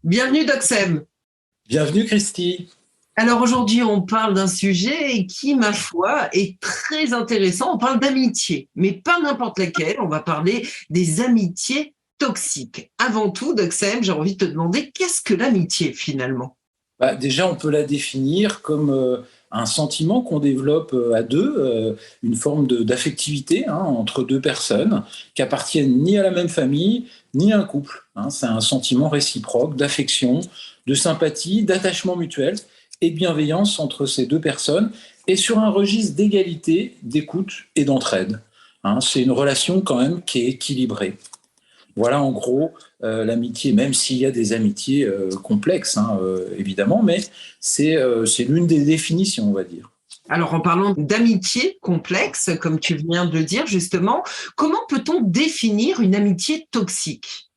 Bienvenue Doxem. Bienvenue Christy. Alors aujourd'hui, on parle d'un sujet qui, ma foi, est très intéressant. On parle d'amitié, mais pas n'importe laquelle. On va parler des amitiés toxiques. Avant tout, Doxem, j'ai envie de te demander qu'est-ce que l'amitié finalement? Déjà, on peut la définir comme un sentiment qu'on développe à deux, une forme d'affectivité entre deux personnes qui appartiennent ni à la même famille, ni à un couple. C'est un sentiment réciproque d'affection, de sympathie, d'attachement mutuel et de bienveillance entre ces deux personnes et sur un registre d'égalité, d'écoute et d'entraide. C'est une relation quand même qui est équilibrée. Voilà en gros l'amitié, même s'il y a des amitiés complexes, évidemment, mais c'est l'une des définitions, on va dire. Alors, en parlant d'amitié complexe, comme tu viens de le dire justement, comment peut-on définir une amitié toxique?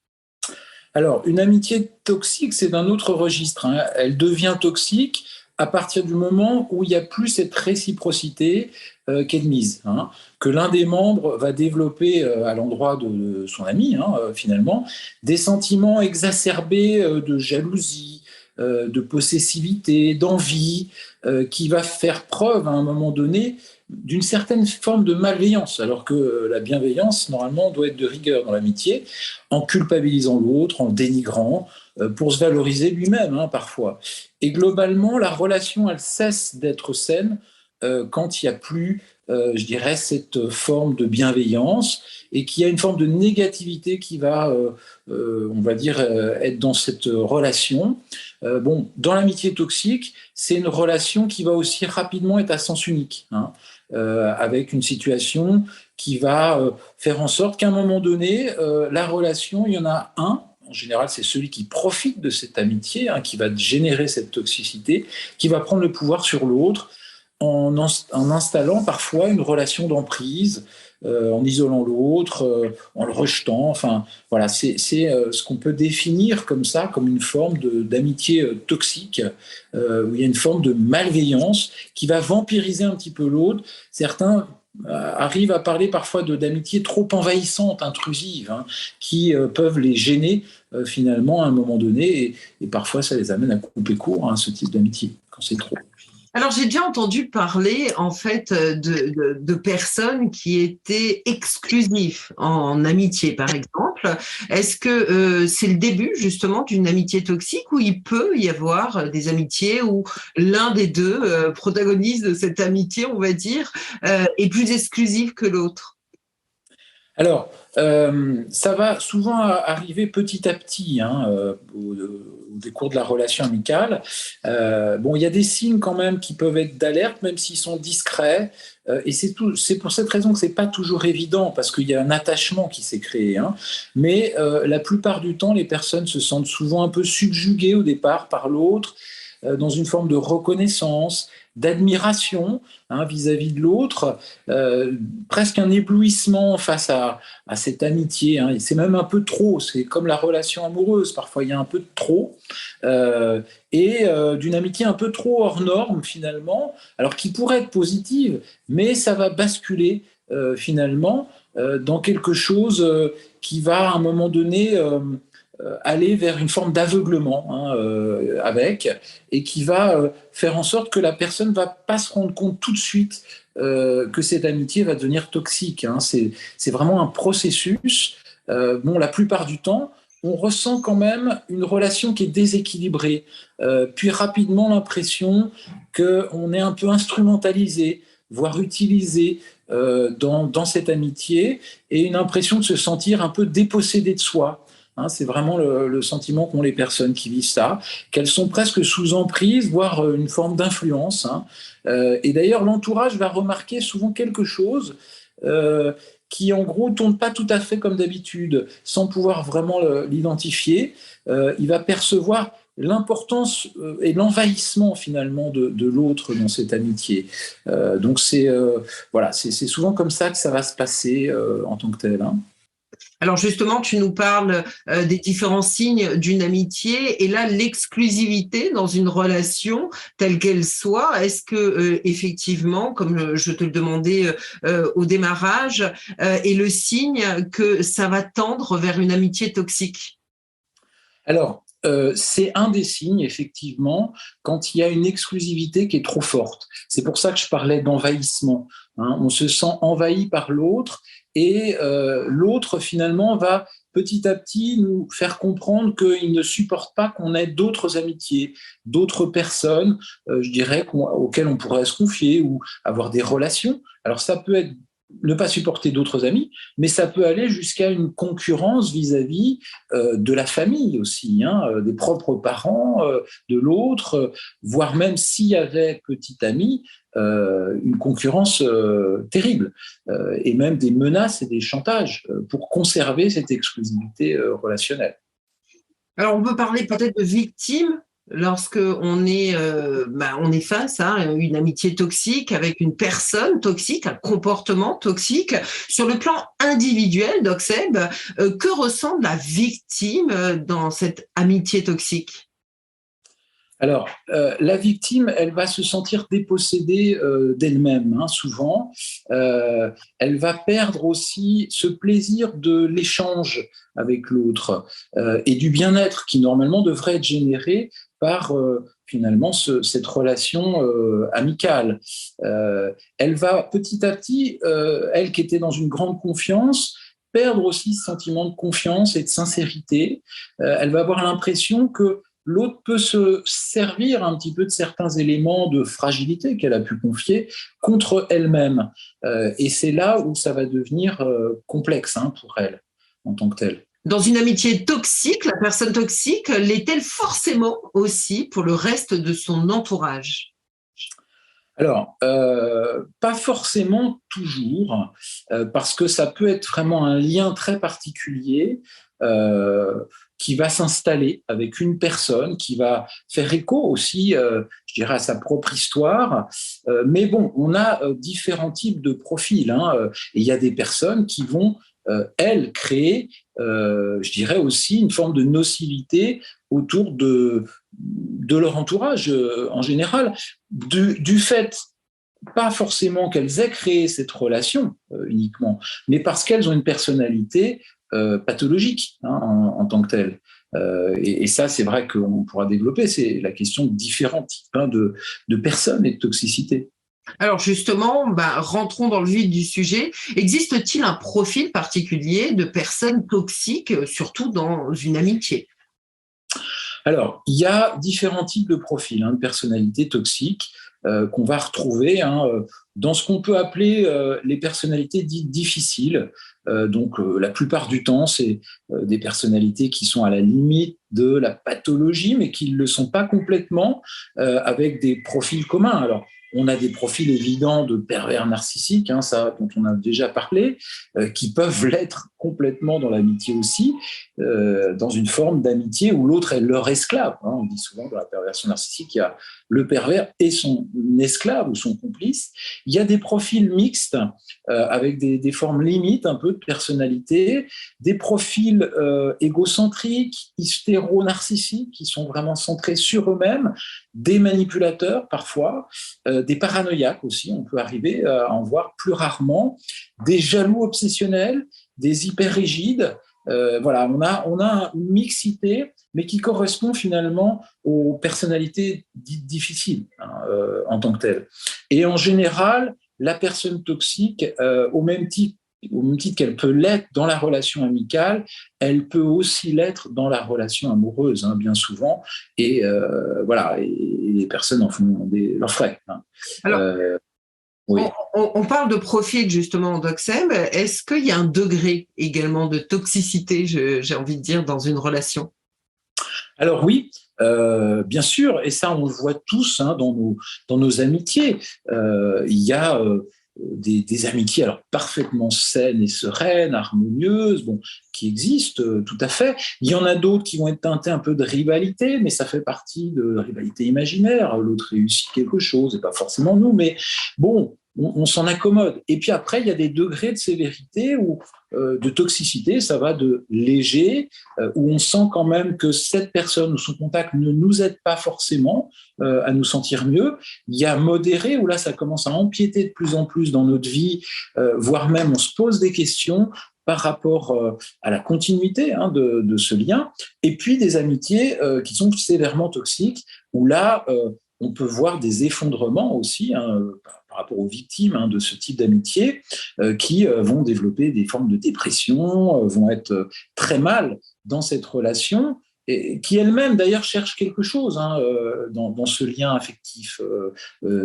Alors, une amitié toxique, c'est d'un autre registre. Elle devient toxique à partir du moment où il n'y a plus cette réciprocité qui est de mise, que l'un des membres va développer à l'endroit de son ami, finalement, des sentiments exacerbés de jalousie, de possessivité, d'envie, qui va faire preuve à un moment donné d'une certaine forme de malveillance, alors que la bienveillance, normalement, doit être de rigueur dans l'amitié, en culpabilisant l'autre, en le dénigrant, pour se valoriser lui-même, parfois. Et globalement, la relation, elle cesse d'être saine quand il n'y a plus, je dirais, cette forme de bienveillance et qu'il y a une forme de négativité qui va, on va dire, être dans cette relation. Dans l'amitié toxique, c'est une relation qui va aussi rapidement être à sens unique, avec une situation qui va faire en sorte qu'à un moment donné, la relation, il y en a un, en général, c'est celui qui profite de cette amitié, qui va générer cette toxicité, qui va prendre le pouvoir sur l'autre en installant parfois une relation d'emprise, en isolant l'autre, en le rejetant. Enfin, voilà, c'est ce qu'on peut définir comme ça, comme une forme d'amitié toxique, où il y a une forme de malveillance qui va vampiriser un petit peu l'autre. Certains arrivent à parler parfois d'amitié trop envahissante, intrusive, qui peuvent les gêner finalement à un moment donné, et parfois ça les amène à couper court, ce type d'amitié, quand c'est trop. Alors, j'ai déjà entendu parler, en fait, de personnes qui étaient exclusives en amitié, par exemple. Est-ce que c'est le début, justement, d'une amitié toxique ou il peut y avoir des amitiés où l'un des deux protagonistes de cette amitié, on va dire, est plus exclusif que l'autre? Alors, ça va souvent arriver petit à petit au décours de la relation amicale. Il y a des signes quand même qui peuvent être d'alerte, même s'ils sont discrets. Et c'est pour cette raison que c'est pas toujours évident, parce qu'il y a un attachement qui s'est créé. Mais la plupart du temps, les personnes se sentent souvent un peu subjuguées au départ par l'autre, dans une forme de reconnaissance, d'admiration vis-à-vis de l'autre, presque un éblouissement face à cette amitié. Et c'est même un peu trop, c'est comme la relation amoureuse, parfois il y a un peu de trop, et d'une amitié un peu trop hors norme finalement, alors qui pourrait être positive, mais ça va basculer finalement dans quelque chose qui va à un moment donné aller vers une forme d'aveuglement avec, et qui va faire en sorte que la personne ne va pas se rendre compte tout de suite que cette amitié va devenir toxique. C'est vraiment un processus. La plupart du temps, on ressent quand même une relation qui est déséquilibrée, puis rapidement l'impression qu'on est un peu instrumentalisé, voire utilisé dans cette amitié, et une impression de se sentir un peu dépossédé de soi. C'est vraiment le sentiment qu'ont les personnes qui vivent ça, qu'elles sont presque sous emprise, voire une forme d'influence. Et d'ailleurs, l'entourage va remarquer souvent quelque chose qui, en gros, ne tourne pas tout à fait comme d'habitude, sans pouvoir vraiment l'identifier. Il va percevoir l'importance et l'envahissement finalement de l'autre dans cette amitié. Donc c'est souvent comme ça que ça va se passer en tant que tel. Alors justement, tu nous parles des différents signes d'une amitié et là, l'exclusivité dans une relation telle qu'elle soit, est-ce que effectivement, comme je te le demandais au démarrage, est le signe que ça va tendre vers une amitié toxique? Alors, c'est un des signes, effectivement, quand il y a une exclusivité qui est trop forte. C'est pour ça que je parlais d'envahissement. Hein. On se sent envahi par l'autre et l'autre, finalement, va petit à petit nous faire comprendre qu'il ne supporte pas qu'on ait d'autres amitiés, d'autres personnes, je dirais, auxquelles on pourrait se confier ou avoir des relations. Alors ça peut être ne pas supporter d'autres amis, mais ça peut aller jusqu'à une concurrence vis-à-vis de la famille aussi, hein, des propres parents, de l'autre, voire même s'il y avait petit ami, une concurrence terrible, et même des menaces et des chantages pour conserver cette exclusivité relationnelle. Alors, on peut parler peut-être de victime lorsque on est face à une amitié toxique avec une personne toxique, un comportement toxique. Sur le plan individuel, Doc Seb, que ressent la victime dans cette amitié toxique? Alors, la victime, elle va se sentir dépossédée d'elle-même, hein, souvent. Elle va perdre aussi ce plaisir de l'échange avec l'autre et du bien-être qui, normalement, devrait être généré par, finalement, cette relation amicale. Elle va petit à petit, elle qui était dans une grande confiance, perdre aussi ce sentiment de confiance et de sincérité. Elle va avoir l'impression que l'autre peut se servir un petit peu de certains éléments de fragilité qu'elle a pu confier contre elle-même. Et c'est là où ça va devenir complexe, hein, pour elle, en tant que telle. Dans une amitié toxique, la personne toxique l'est-elle forcément aussi pour le reste de son entourage? Alors, pas forcément toujours, parce que ça peut être vraiment un lien très particulier qui va s'installer avec une personne, qui va faire écho aussi, je dirais, à sa propre histoire. Mais bon, on a différents types de profils, hein, et il y a des personnes qui vont, elles, créer, je dirais aussi, une forme de nocivité autour de leur entourage en général, du fait pas forcément qu'elles aient créé cette relation uniquement, mais parce qu'elles ont une personnalité pathologique, hein, en tant que telle. Et ça, c'est vrai qu'on pourra développer, c'est la question de différents types, hein, de personnes et de toxicité. Alors justement, rentrons dans le vif du sujet. Existe-t-il un profil particulier de personnes toxiques, surtout dans une amitié? Alors, il y a différents types de profils, hein, de personnalités toxiques qu'on va retrouver, hein, dans ce qu'on peut appeler les personnalités dites difficiles. Donc, la plupart du temps, c'est des personnalités qui sont à la limite de la pathologie, mais qui ne le sont pas complètement, avec des profils communs. Alors, on a des profils évidents de pervers narcissiques, hein, ça dont on a déjà parlé, qui peuvent l'être complètement dans l'amitié aussi, dans une forme d'amitié où l'autre est leur esclave. Hein. On dit souvent dans la perversion narcissique, il y a le pervers et son esclave ou son complice. Il y a des profils mixtes avec des formes limites un peu de personnalité, des profils égocentriques, hystéro-narcissiques qui sont vraiment centrés sur eux-mêmes, des manipulateurs parfois, des paranoïaques aussi, on peut arriver à en voir plus rarement, des jaloux obsessionnels, des hyper-rigides. Voilà, on a une mixité, mais qui correspond finalement aux personnalités dites difficiles, hein, en tant que telles. Et en général, la personne toxique, au même titre qu'elle peut l'être dans la relation amicale, elle peut aussi l'être dans la relation amoureuse, hein, bien souvent. Et voilà, et les personnes en font leurs frais. Hein. Alors, oui. on parle de profil justement, Doc Seb. Est-ce qu'il y a un degré également de toxicité, j'ai envie de dire, dans une relation? Alors oui, bien sûr, et ça on le voit tous, hein, dans nos amitiés. Il y a des amitiés alors parfaitement saines et sereines, harmonieuses, bon, qui existent tout à fait. Il y en a d'autres qui vont être teintées un peu de rivalité, mais ça fait partie de la rivalité imaginaire. L'autre réussit quelque chose, et pas forcément nous, mais bon, on s'en accommode. Et puis après, il y a des degrés de sévérité ou de toxicité, ça va de léger, où on sent quand même que cette personne ou son contact ne nous aide pas forcément à nous sentir mieux. Il y a modéré, où là, ça commence à empiéter de plus en plus dans notre vie, voire même on se pose des questions, par rapport à la continuité de ce lien, et puis des amitiés qui sont sévèrement toxiques, où là, on peut voir des effondrements aussi par rapport aux victimes de ce type d'amitié, qui vont développer des formes de dépression, vont être très mal dans cette relation, et qui elle-même d'ailleurs cherche quelque chose dans ce lien affectif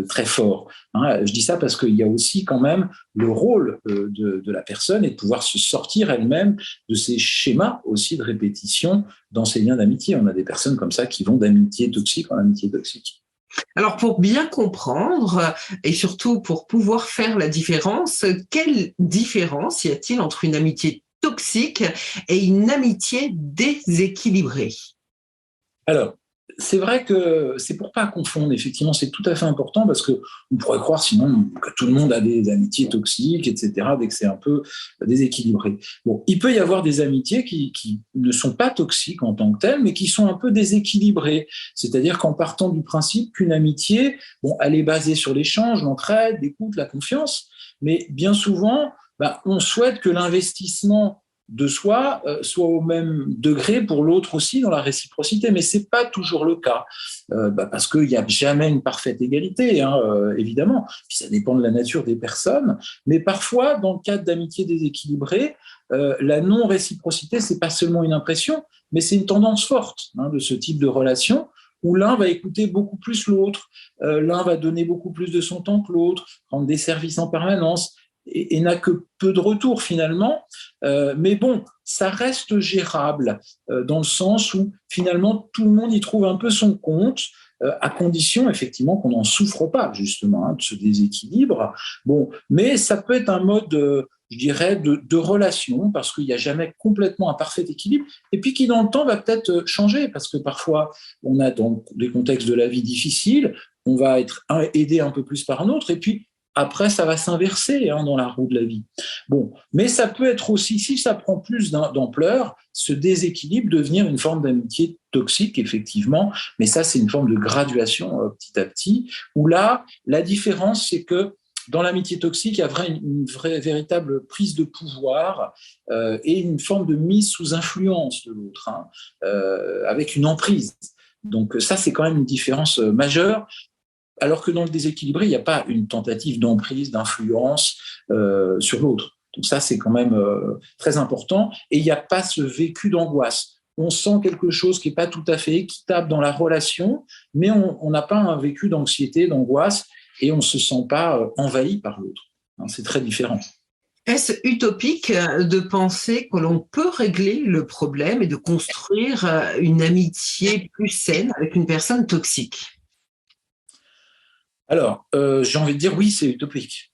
très fort. Je dis ça parce qu'il y a aussi quand même le rôle de la personne et de pouvoir se sortir elle-même de ces schémas aussi de répétition dans ces liens d'amitié. On a des personnes comme ça qui vont d'amitié toxique en amitié toxique. Alors, pour bien comprendre et surtout pour pouvoir faire la différence, quelle différence y a-t-il entre une amitié toxique et une amitié déséquilibrée? Alors, c'est vrai que c'est pour pas confondre, effectivement, c'est tout à fait important parce qu'on pourrait croire sinon que tout le monde a des amitiés toxiques, etc., dès que c'est un peu déséquilibré. Bon, il peut y avoir des amitiés qui ne sont pas toxiques en tant que telles, mais qui sont un peu déséquilibrées. C'est-à-dire qu'en partant du principe qu'une amitié, bon, elle est basée sur l'échange, l'entraide, l'écoute, la confiance, mais bien souvent, on souhaite que l'investissement de soi soit au même degré pour l'autre aussi dans la réciprocité, mais c'est pas toujours le cas parce qu'il n'y a jamais une parfaite égalité, évidemment. Puis ça dépend de la nature des personnes, mais parfois dans le cadre d'amitié déséquilibrée, la non-réciprocité c'est pas seulement une impression, mais c'est une tendance forte de ce type de relation où l'un va écouter beaucoup plus l'autre, l'un va donner beaucoup plus de son temps que l'autre, rendre des services en permanence, et n'a que peu de retour finalement. Mais bon, ça reste gérable dans le sens où finalement tout le monde y trouve un peu son compte, à condition effectivement qu'on n'en souffre pas justement de ce déséquilibre. Bon, mais ça peut être un mode, je dirais, de relation parce qu'il n'y a jamais complètement un parfait équilibre et puis qui dans le temps va peut-être changer parce que parfois on a dans des contextes de la vie difficiles, on va être aidé un peu plus par un autre et puis après, ça va s'inverser dans la roue de la vie. Bon, mais ça peut être aussi, si ça prend plus d'ampleur, ce déséquilibre devenir une forme d'amitié toxique, effectivement. Mais ça, c'est une forme de graduation petit à petit, où là, la différence, c'est que dans l'amitié toxique, il y a une véritable prise de pouvoir et une forme de mise sous influence de l'autre, avec une emprise. Donc ça, c'est quand même une différence majeure. Alors que dans le déséquilibré, il n'y a pas une tentative d'emprise, d'influence sur l'autre. Donc ça, c'est quand même très important. Et il n'y a pas ce vécu d'angoisse. On sent quelque chose qui n'est pas tout à fait équitable dans la relation, mais on n'a pas un vécu d'anxiété, d'angoisse, et on ne se sent pas envahi par l'autre. C'est très différent. Est-ce utopique de penser que l'on peut régler le problème et de construire une amitié plus saine avec une personne toxique ? Alors, j'ai envie de dire oui, c'est utopique.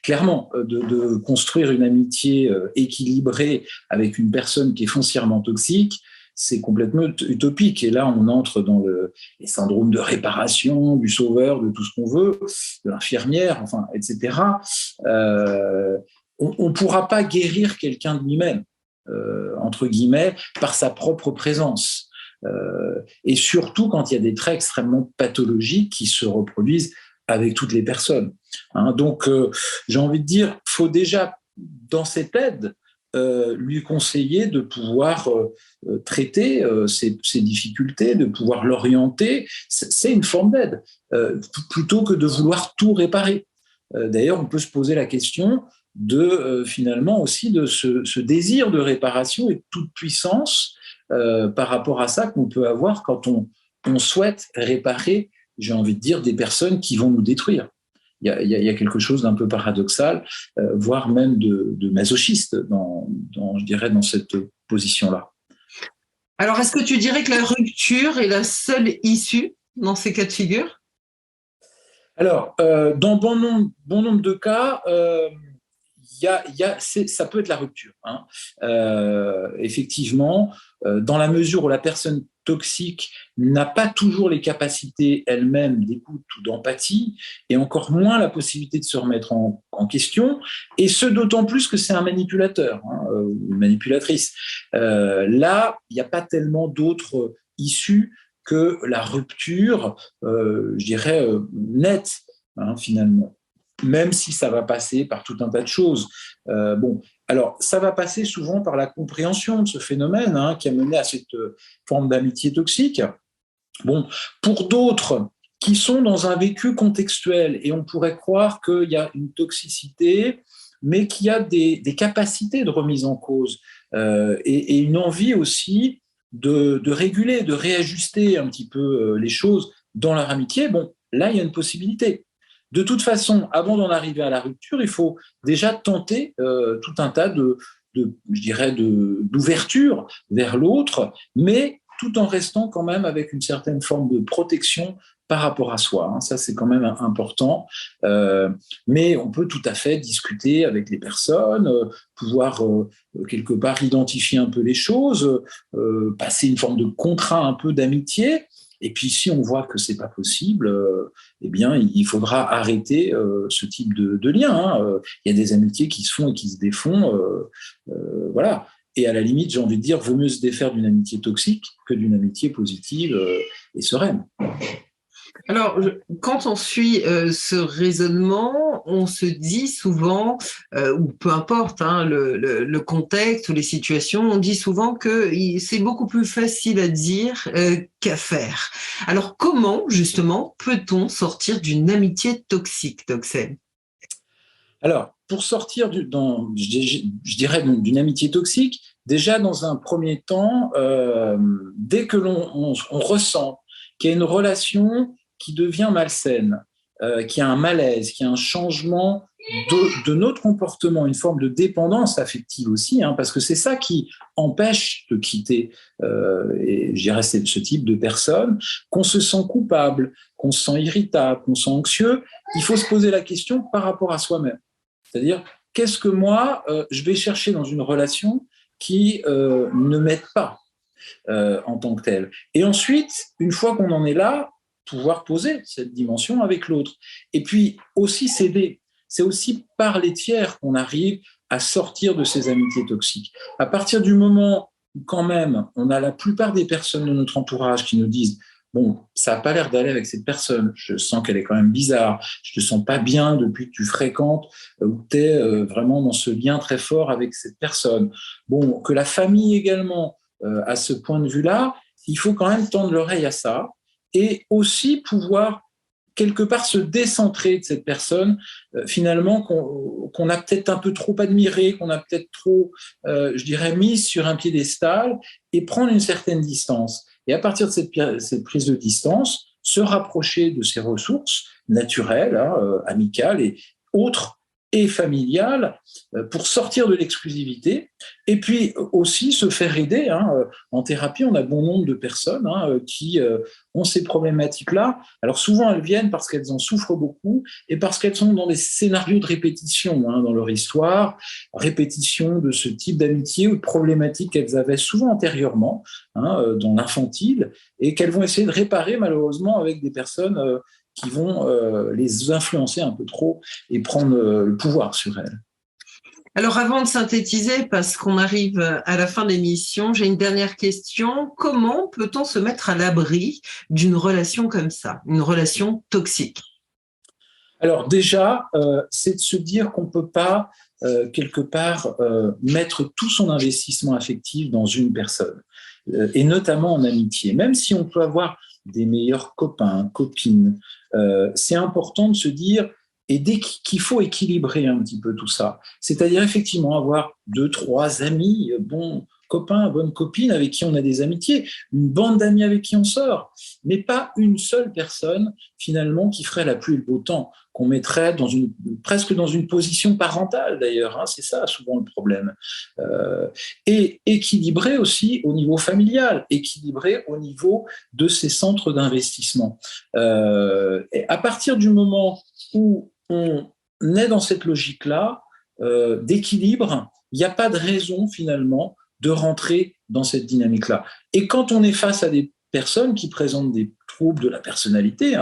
Clairement, de construire une amitié équilibrée avec une personne qui est foncièrement toxique, c'est complètement utopique. Et là, on entre dans les syndromes de réparation, du sauveur, de tout ce qu'on veut, de l'infirmière, enfin, etc. On ne pourra pas guérir quelqu'un de lui-même, entre guillemets, par sa propre présence. Et surtout quand il y a des traits extrêmement pathologiques qui se reproduisent avec toutes les personnes. Donc, j'ai envie de dire, il faut déjà, dans cette aide, lui conseiller de pouvoir traiter ses difficultés, de pouvoir l'orienter. C'est une forme d'aide, plutôt que de vouloir tout réparer. D'ailleurs, on peut se poser la question de finalement aussi de ce désir de réparation et de toute puissance par rapport à ça qu'on peut avoir quand on souhaite réparer, j'ai envie de dire, des personnes qui vont nous détruire. Il y a quelque chose d'un peu paradoxal, voire même de masochiste je dirais, dans cette position-là. Alors, est-ce que tu dirais que la rupture est la seule issue dans ces cas de figure ? Alors, dans bon nombre de cas, ça peut être la rupture. Effectivement, dans la mesure où la personne toxique n'a pas toujours les capacités elle-même d'écoute ou d'empathie, et encore moins la possibilité de se remettre en question, et ce d'autant plus que c'est un manipulateur, une manipulatrice. Là, il n'y a pas tellement d'autres issues que la rupture, je dirais, nette, finalement. Même si ça va passer par tout un tas de choses. Alors, ça va passer souvent par la compréhension de ce phénomène qui a mené à cette forme d'amitié toxique. Bon, pour d'autres qui sont dans un vécu contextuel, et on pourrait croire qu'il y a une toxicité, mais qu'il y a des capacités de remise en cause et une envie aussi de réguler, de réajuster un petit peu les choses dans leur amitié, bon, là, il y a une possibilité. De toute façon, avant d'en arriver à la rupture, il faut déjà tenter tout un tas je dirais, d'ouverture vers l'autre, mais tout en restant quand même avec une certaine forme de protection par rapport à soi. Ça, c'est quand même important. Mais on peut tout à fait discuter avec les personnes, pouvoir quelque part identifier un peu les choses, passer une forme de contrat un peu d'amitié. Et puis, si on voit que c'est pas possible, eh bien, il faudra arrêter ce type de lien. Il y a des amitiés qui se font et qui se défont. Voilà. Et à la limite, j'ai envie de dire, vaut mieux se défaire d'une amitié toxique que d'une amitié positive et sereine. Alors, quand on suit ce raisonnement, on se dit souvent, ou peu importe le contexte ou les situations, on dit souvent que c'est beaucoup plus facile à dire qu'à faire. Alors, comment, justement, peut-on sortir d'une amitié toxique, Doxel ? Alors, pour sortir je dirais d'une amitié toxique, déjà dans un premier temps, dès que on ressent qu'il y a une relation qui devient malsaine, qu'il y a un malaise, qu'il y a un changement de notre comportement, une forme de dépendance affective aussi, parce que c'est ça qui empêche de quitter, et je dirais ce type de personnes, qu'on se sent coupable, qu'on se sent irritable, qu'on se sent anxieux, il faut se poser la question par rapport à soi-même. C'est-à-dire, qu'est-ce que moi, je vais chercher dans une relation qui ne m'aide pas en tant que telle. Et ensuite, une fois qu'on en est là, pouvoir poser cette dimension avec l'autre. Et puis aussi s'aider. C'est aussi par les tiers qu'on arrive à sortir de ces amitiés toxiques. À partir du moment où quand même on a la plupart des personnes de notre entourage qui nous disent bon, ça n'a pas l'air d'aller avec cette personne, je sens qu'elle est quand même bizarre, je ne te sens pas bien depuis que tu fréquentes ou que tu es vraiment dans ce lien très fort avec cette personne. Bon, que la famille également, à ce point de vue-là, il faut quand même tendre l'oreille à ça et aussi pouvoir quelque part se décentrer de cette personne finalement qu'on a peut-être un peu trop admirée, qu'on a peut-être trop, je dirais, mise sur un piédestal et prendre une certaine distance. Et à partir de cette prise de distance, se rapprocher de ses ressources naturelles, amicales et autres et familiales pour sortir de l'exclusivité et puis aussi se faire aider. En thérapie, on a bon nombre de personnes qui ont ces problématiques-là. Alors souvent, elles viennent parce qu'elles en souffrent beaucoup et parce qu'elles sont dans des scénarios de répétition dans leur histoire, répétition de ce type d'amitié ou de problématiques qu'elles avaient souvent antérieurement dans l'infantile et qu'elles vont essayer de réparer malheureusement avec des personnes qui vont les influencer un peu trop et prendre le pouvoir sur elles. Alors, avant de synthétiser, parce qu'on arrive à la fin de l'émission, j'ai une dernière question. Comment peut-on se mettre à l'abri d'une relation comme ça, une relation toxique ? Alors déjà, c'est de se dire qu'on ne peut pas, quelque part, mettre tout son investissement affectif dans une personne, et notamment en amitié. Même si on peut avoir des meilleurs copains, copines, c'est important de se dire et dès qu'il faut équilibrer un petit peu tout ça. C'est-à-dire effectivement avoir 2, 3 amis, bons copains, bonnes copines avec qui on a des amitiés, une bande d'amis avec qui on sort, mais pas une seule personne finalement qui ferait la pluie et le beau temps, qu'on mettrait presque dans une position parentale d'ailleurs, c'est ça souvent le problème. Et équilibré aussi au niveau familial, équilibré au niveau de ces centres d'investissement. Et à partir du moment où on est dans cette logique-là d'équilibre, il n'y a pas de raison finalement de rentrer dans cette dynamique-là. Et quand on est face à des personnes qui présentent des troubles de la personnalité,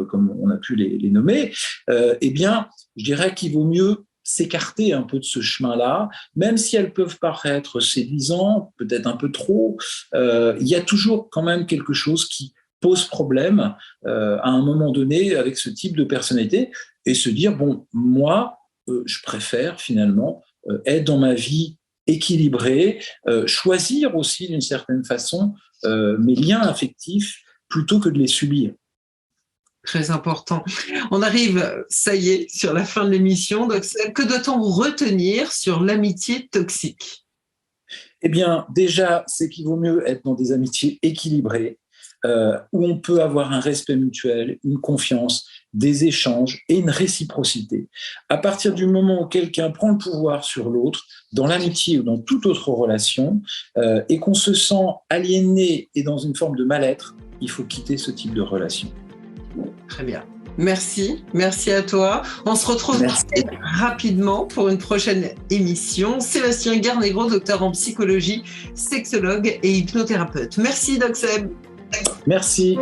comme on a pu les nommer, eh bien, je dirais qu'il vaut mieux s'écarter un peu de ce chemin-là, même si elles peuvent paraître séduisantes, peut-être un peu trop, il y a toujours quand même quelque chose qui pose problème à un moment donné avec ce type de personnalité et se dire, bon, moi, je préfère finalement être dans ma vie équilibrée, choisir aussi d'une certaine façon mes liens affectifs plutôt que de les subir. Très important. On arrive, ça y est, sur la fin de l'émission. Donc, que doit-on retenir sur l'amitié toxique? Eh bien, déjà, c'est qu'il vaut mieux être dans des amitiés équilibrées, où on peut avoir un respect mutuel, une confiance, des échanges et une réciprocité. À partir du moment où quelqu'un prend le pouvoir sur l'autre, dans l'amitié ou dans toute autre relation, et qu'on se sent aliéné et dans une forme de mal-être, il faut quitter ce type de relation. Très bien. Merci à toi. On se retrouve rapidement pour une prochaine émission. Sébastien Garnegro, docteur en psychologie, sexologue et hypnothérapeute. Merci, Doc Seb. Merci.